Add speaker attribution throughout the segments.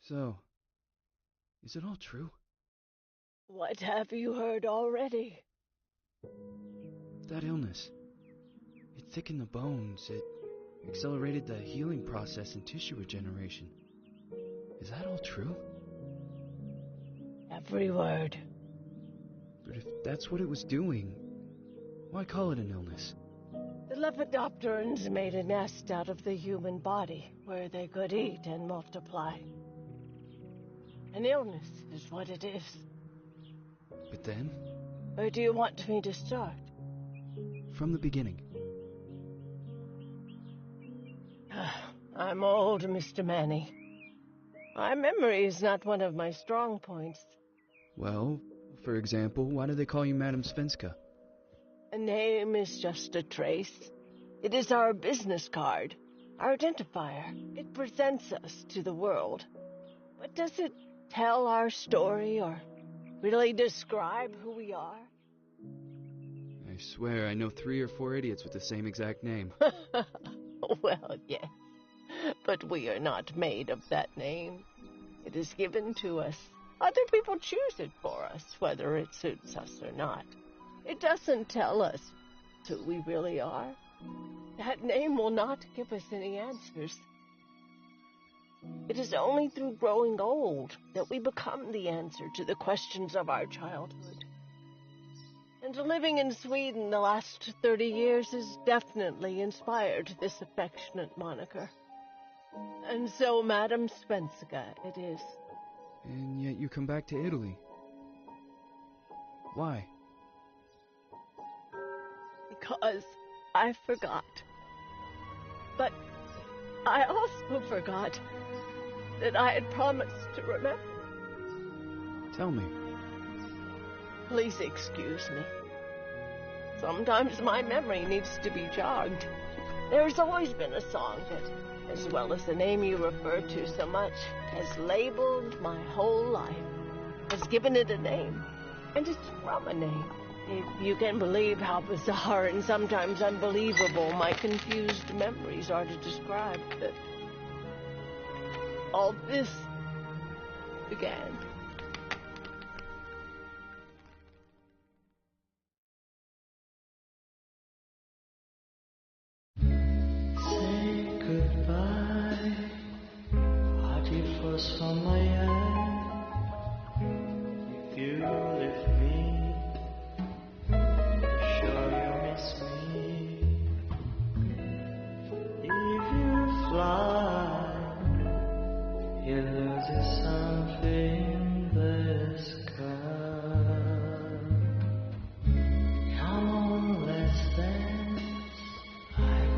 Speaker 1: So, is it all true?
Speaker 2: What have you heard already?
Speaker 1: That illness. It thickened the bones. It accelerated the healing process and tissue regeneration. Is that all true?
Speaker 2: Every word.
Speaker 1: But if that's what it was doing, why call it an illness?
Speaker 2: The Lepidopterans made a nest out of the human body where they could eat and multiply. An illness is what it is.
Speaker 1: But then,
Speaker 2: Where do you want me to start?
Speaker 1: from the beginning.
Speaker 2: I'm old, Mr. Manny. My memory is not one of my strong points.
Speaker 1: Well, for example, why do they call you Madam Svenska?
Speaker 2: A name is just a trace. It is our business card, our identifier. It presents us to the world. But does it tell our story or really describe who we are?
Speaker 1: I swear I know 3 or 4 idiots with the same exact name.
Speaker 2: Well, yes. But we are not made of that name. It is given to us. Other people choose it for us, whether it suits us or not. It doesn't tell us who we really are. That name will not give us any answers. It is only through growing old that we become the answer to the questions of our childhood. And living in Sweden the last 30 years has definitely inspired this affectionate moniker. And so, Madam Svenska, it is.
Speaker 1: And yet you come back to Italy. Why?
Speaker 2: Because I forgot. But I also forgot that I had promised to remember.
Speaker 1: Tell me.
Speaker 2: Please excuse me. Sometimes my memory needs to be jogged. There's always been a song that, as well as the name you refer to so much, has labeled my whole life, has given it a name, and it's from a name. If you can believe how bizarre and sometimes unbelievable my confused memories are to describe that all this began.
Speaker 3: Say goodbye, adios on my end. If you leave me, sure you miss me. If you fly, you lose something in the sky. Come on, let's dance.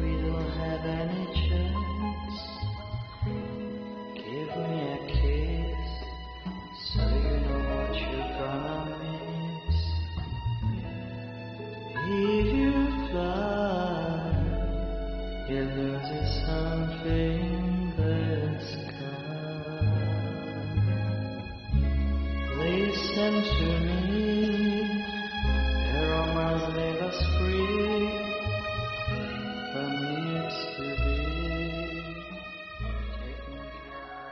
Speaker 3: We don't have any chance. Give me a kiss, so you know what you're gonna miss. If you fly, you lose something in the sky. Listen to me, the romance leave us free. From used to be taking care of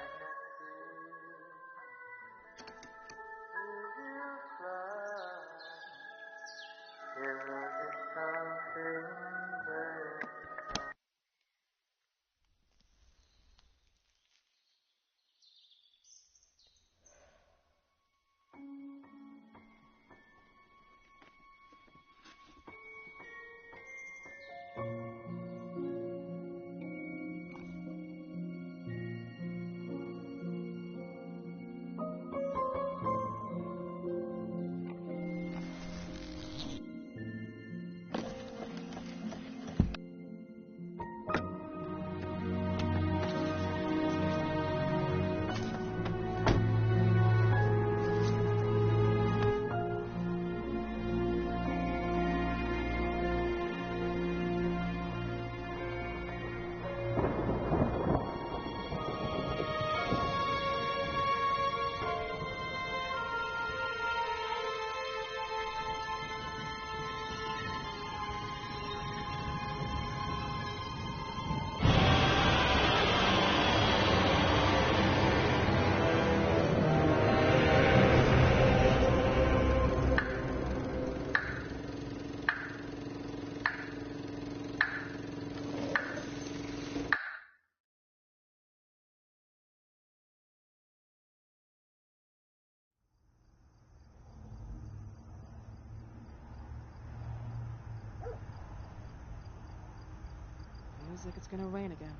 Speaker 4: Feels like it's gonna rain again.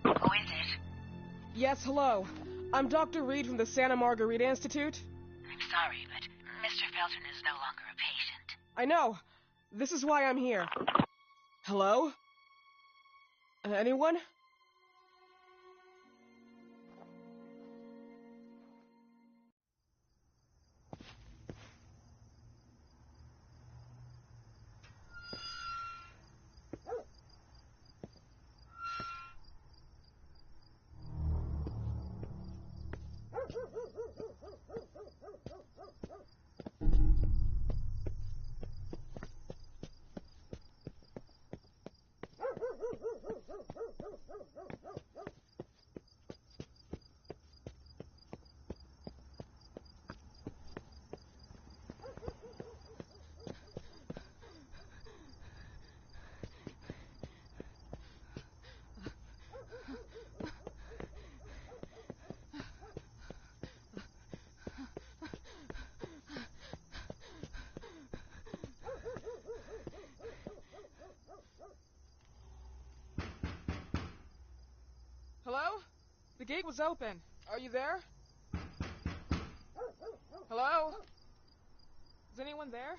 Speaker 5: Who is it?
Speaker 4: Yes, hello. I'm Dr. Reed from the Santa Margarita Institute.
Speaker 5: I'm sorry, but Mr. Felton is no longer a patient.
Speaker 4: I know. This is why I'm here. Hello? Anyone? Hello? The gate was open. Are you there? Hello? Is anyone there?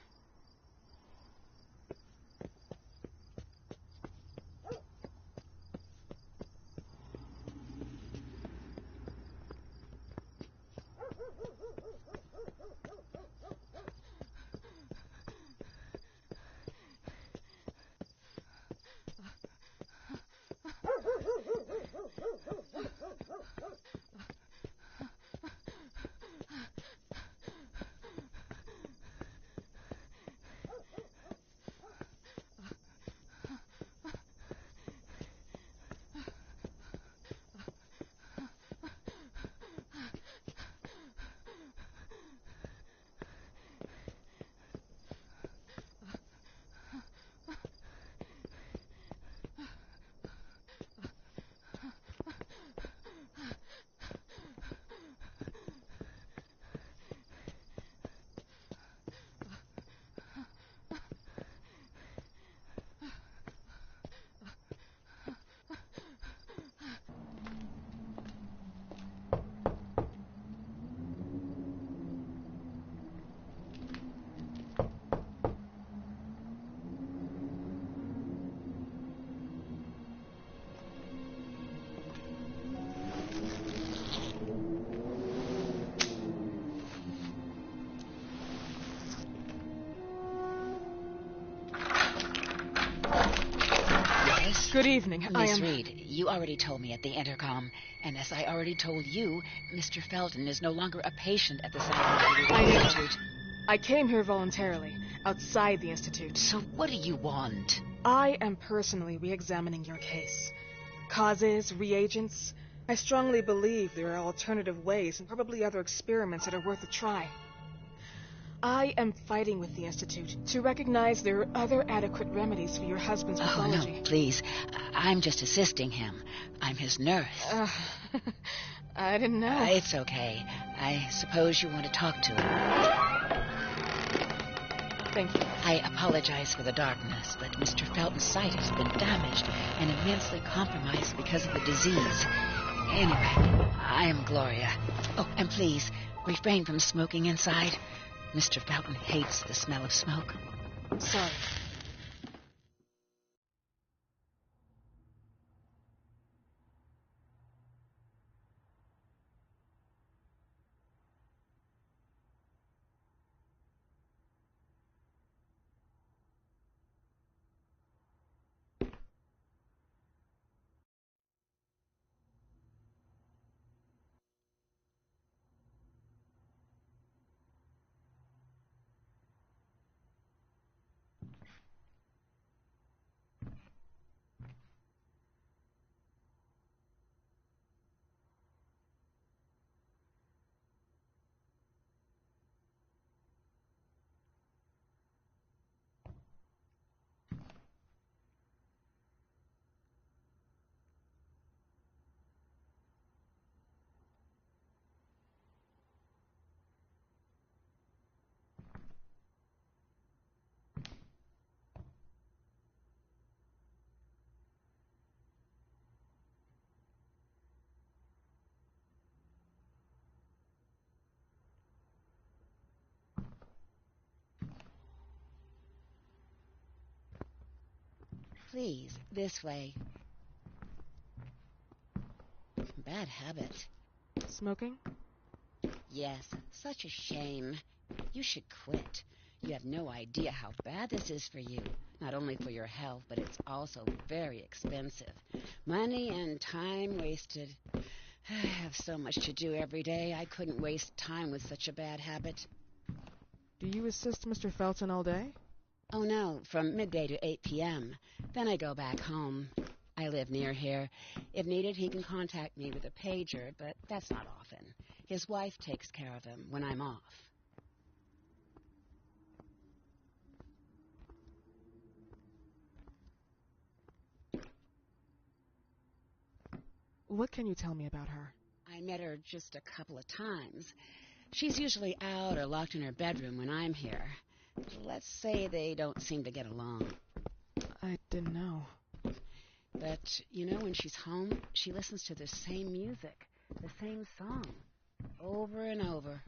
Speaker 4: Good evening.
Speaker 5: Miss Reed, you already told me at the intercom, and as I already told you, Mr. Felton is no longer a patient at the Scientific Institute.
Speaker 4: I came here voluntarily, outside the Institute.
Speaker 5: So what do you want?
Speaker 4: I am personally re-examining your case. Causes, reagents. I strongly believe there are alternative ways and probably other experiments that are worth a try. I am fighting with the Institute to recognize there are other adequate remedies for your husband's pathology.
Speaker 5: Oh, no, please. I'm just assisting him. I'm his nurse.
Speaker 4: I didn't know.
Speaker 5: It's okay. I suppose you want to talk to him.
Speaker 4: Thank you.
Speaker 5: I apologize for the darkness, but Mr. Felton's sight has been damaged and immensely compromised because of the disease. Anyway, I am Gloria. Oh, and please, refrain from smoking inside. Mr. Felton hates the smell of smoke.
Speaker 4: Sorry.
Speaker 5: Please, this way. Bad habit.
Speaker 4: Smoking?
Speaker 5: Yes, such a shame. You should quit. You have no idea how bad this is for you. Not only for your health, but it's also very expensive. Money and time wasted. I have so much to do every day. I couldn't waste time with such a bad habit.
Speaker 4: Do you assist Mr. Felton all day?
Speaker 5: Oh, no, from midday to 8 p.m. Then I go back home. I live near here. If needed, he can contact me with a pager, but that's not often. His wife takes care of him when I'm off.
Speaker 4: What can you tell me about her?
Speaker 5: I met her just a couple of times. She's usually out or locked in her bedroom when I'm here. Let's say they don't seem to get along.
Speaker 4: I didn't know.
Speaker 5: But, when she's home, she listens to the same music, the same song, over and over.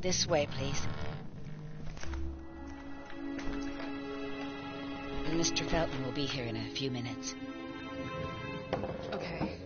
Speaker 5: This way, please. Mr. Felton will be here in a few minutes.
Speaker 4: Okay.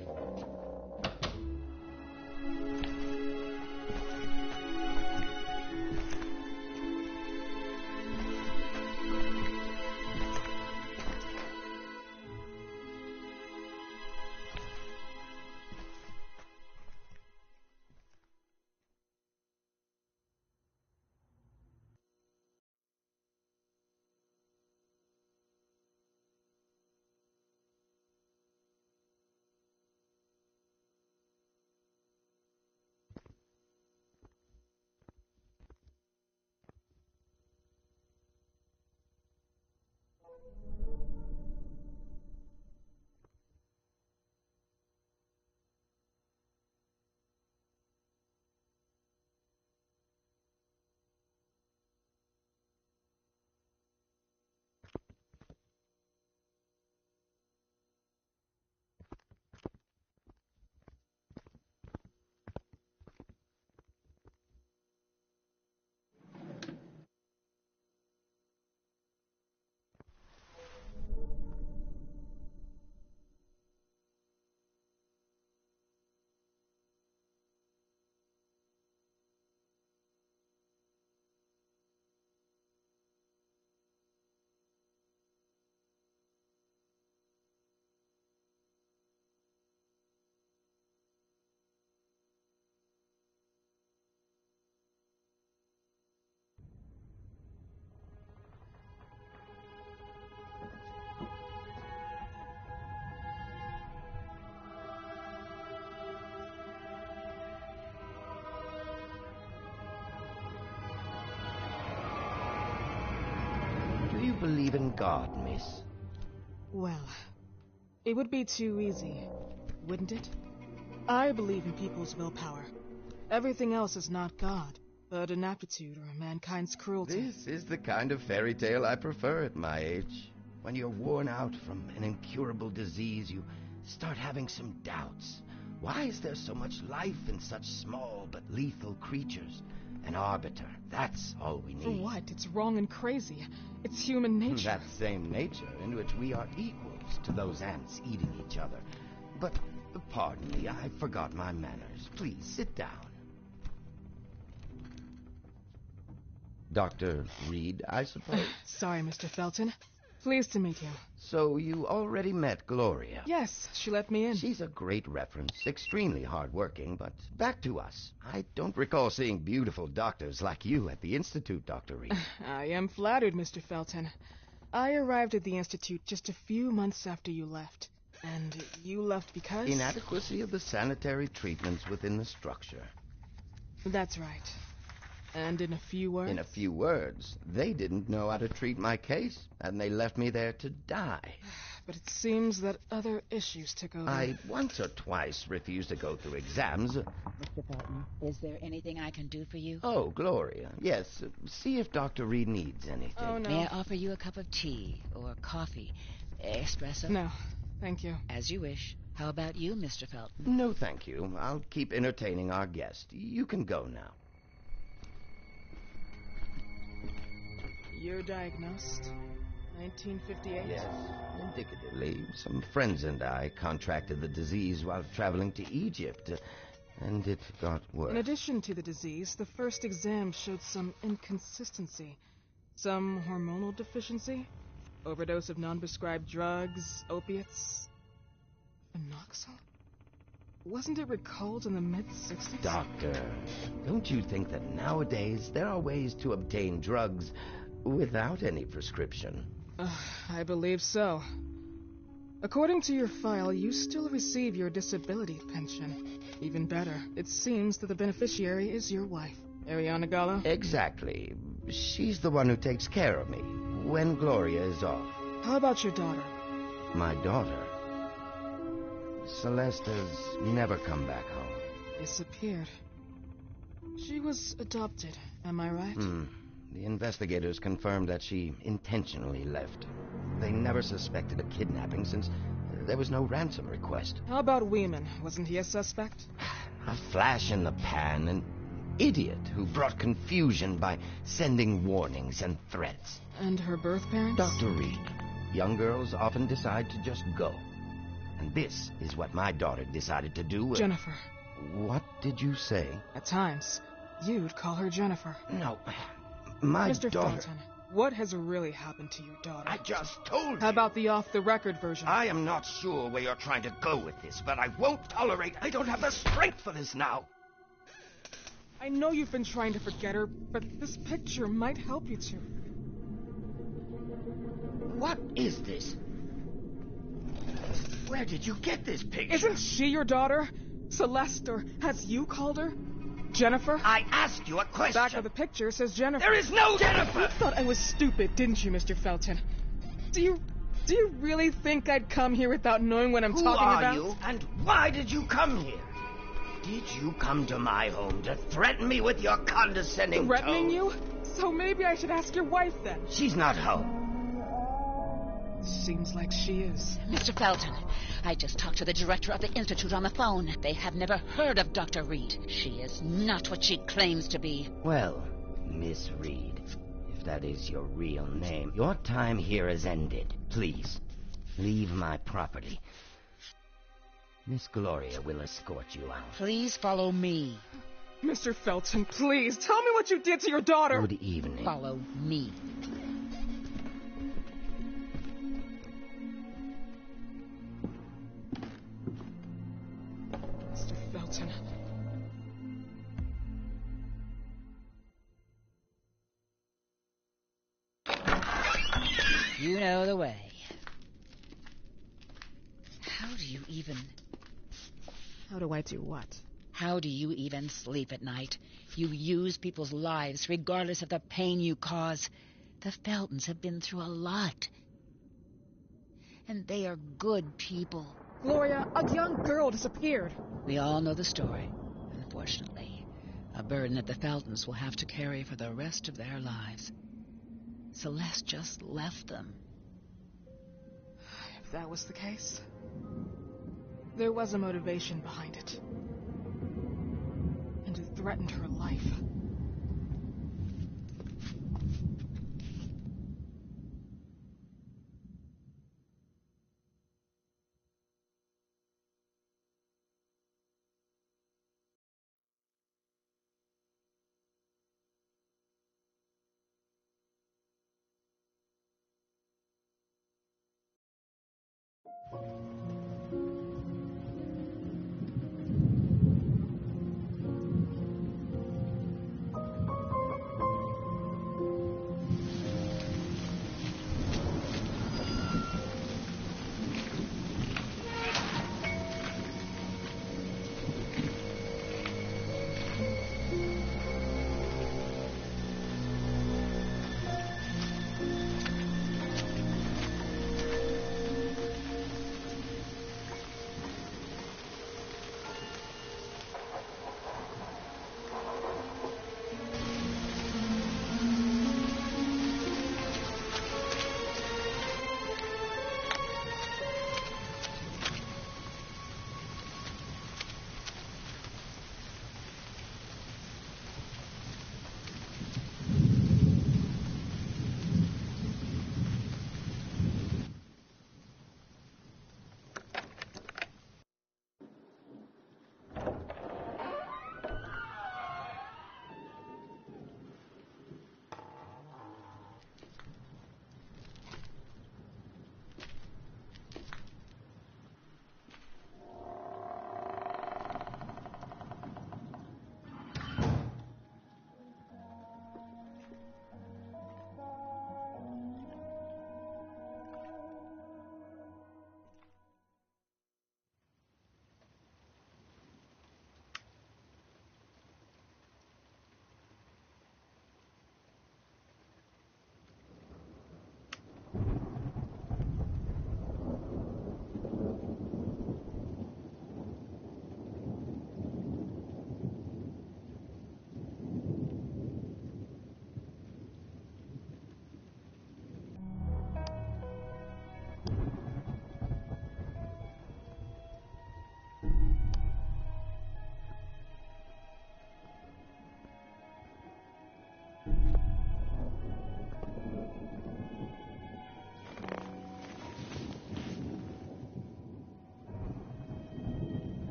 Speaker 6: believe in God, miss?
Speaker 4: Well, it would be too easy, wouldn't it? I believe in people's willpower. Everything else is not God, but an aptitude or mankind's cruelty.
Speaker 6: This is the kind of fairy tale I prefer at my age. When you're worn out from an incurable disease, you start having some doubts. Why is there so much life in such small but lethal creatures? An arbiter, that's all we need.
Speaker 4: For what? It's wrong and crazy. It's human nature.
Speaker 6: That same nature in which we are equals to those ants eating each other. But, pardon me, I forgot my manners. Please, sit down. Dr. Reed, I suppose?
Speaker 4: Sorry, Mr. Felton. Pleased to meet you.
Speaker 6: So you already met Gloria?
Speaker 4: Yes, she let me in.
Speaker 6: She's a great reference, extremely hardworking, but back to us. I don't recall seeing beautiful doctors like you at the Institute, Dr. Reed.
Speaker 4: I am flattered, Mr. Felton. I arrived at the Institute just a few months after you left. And you left because?
Speaker 6: Inadequacy of the sanitary treatments within the structure.
Speaker 4: That's right. And in a few words?
Speaker 6: In a few words, they didn't know how to treat my case, and they left me there to die.
Speaker 4: But it seems that other issues took over.
Speaker 6: I once or twice refused to go through exams.
Speaker 5: Mr. Felton, is there anything I can do for you?
Speaker 6: Oh, Gloria, yes. See if Dr. Reed needs anything.
Speaker 4: Oh, no.
Speaker 5: May I offer you a cup of tea or coffee? Espresso?
Speaker 4: No, thank you.
Speaker 5: As you wish. How about you, Mr. Felton?
Speaker 6: No, thank you. I'll keep entertaining our guest. You can go now.
Speaker 4: You're diagnosed? 1958?
Speaker 6: Yes, indicatively. Some friends and I contracted the disease while traveling to Egypt, and it got worse.
Speaker 4: In addition to the disease, the first exam showed some inconsistency. Some hormonal deficiency? Overdose of non-prescribed drugs, opiates? Phenoxyl? Wasn't it recalled in the mid-60s?
Speaker 6: Doctor, don't you think that nowadays there are ways to obtain drugs without any prescription?
Speaker 4: I believe so. According to your file, you still receive your disability pension. Even better, it seems that the beneficiary is your wife, Ariana Gallo.
Speaker 6: Exactly. She's the one who takes care of me when Gloria is off.
Speaker 4: How about your daughter?
Speaker 6: My daughter? Celeste has never come back home.
Speaker 4: Disappeared. She was adopted, am I right?
Speaker 6: The investigators confirmed that she intentionally left. They never suspected a kidnapping since there was no ransom request.
Speaker 4: How about Weeman? Wasn't he a suspect?
Speaker 6: A flash in the pan, an idiot who brought confusion by sending warnings and threats.
Speaker 4: And her birth parents?
Speaker 6: Dr. Reed, young girls often decide to just go. And this is what my daughter decided to do.
Speaker 4: Jennifer.
Speaker 6: What did you say?
Speaker 4: At times, you'd call her Jennifer.
Speaker 6: No, my
Speaker 4: Mr.
Speaker 6: daughter...
Speaker 4: Felton, what has really happened to your daughter?
Speaker 6: I just told you.
Speaker 4: How about the off-the-record version?
Speaker 6: I am not sure where you're trying to go with this, but I won't tolerate... I don't have the strength for this now.
Speaker 4: I know you've been trying to forget her, but this picture might help you to.
Speaker 6: What is this? Where did you get this picture?
Speaker 4: Isn't she your daughter? Celeste, or has you called her? Jennifer?
Speaker 6: I asked you a question.
Speaker 4: Back of the picture says Jennifer.
Speaker 6: There is no Jennifer!
Speaker 4: You thought I was stupid, didn't you, Mr. Felton? Do you really think I'd come here without knowing what I'm talking about?
Speaker 6: Who are you, and why did you come here? Did you come to my home to threaten me with your condescending
Speaker 4: Threatening
Speaker 6: tone?
Speaker 4: you? So maybe I should ask your wife then.
Speaker 6: She's not home.
Speaker 4: Seems like she is.
Speaker 5: Mr. Felton, I just talked to the director of the Institute on the phone. They have never heard of Dr. Reed. She is not what she claims to be.
Speaker 6: Well, Miss Reed, if that is your real name, your time here has ended. Please, leave my property. Miss Gloria will escort you out.
Speaker 5: Please follow me.
Speaker 4: Mr. Felton, please, tell me what you did to your daughter.
Speaker 6: Good evening.
Speaker 5: Follow me.
Speaker 4: Mr. Felton.
Speaker 5: You know the way. How do you even...
Speaker 4: How do I do what?
Speaker 5: How do you even sleep at night? You use people's lives regardless of the pain you cause. The Feltons have been through a lot. And they are good people.
Speaker 4: Gloria, a young girl disappeared.
Speaker 5: We all know the story, unfortunately. A burden that the Feltons will have to carry for the rest of their lives. Celeste just left them.
Speaker 4: If that was the case, there was a motivation behind it. And it threatened her life.